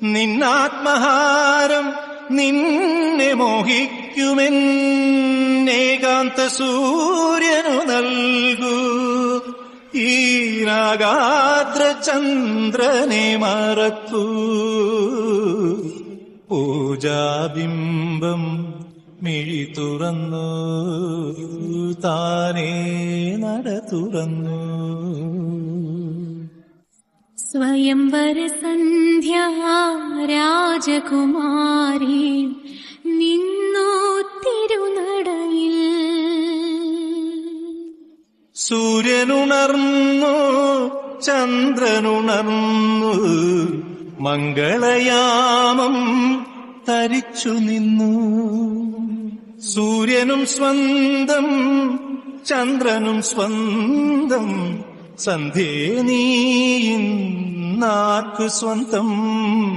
നിന്നാത്മഹാരം നിന്നെ മോഹിക്കുമെന്നേകാന്ത സൂര്യനു നൽകൂ ഈ രാഗാദ്ര ചന്ദ്രനെ മറക്കൂ. പൂജാബിംബം മിഴി തുറന്നു താനേ നട തുറന്നു. സ്വയംവര സന്ധ്യ രാജകുമാരി നിന്നു തിരുനടയിൽ. സൂര്യനുണർന്നു ചന്ദ്രനുണർന്നു മംഗളയാമം തരിച്ചു നിന്നു. സൂര്യനും സ്വന്തം ചന്ദ്രനും സ്വന്തം സന്ധ്യേ നീ ഇന്നാർക്കു സ്വന്തം.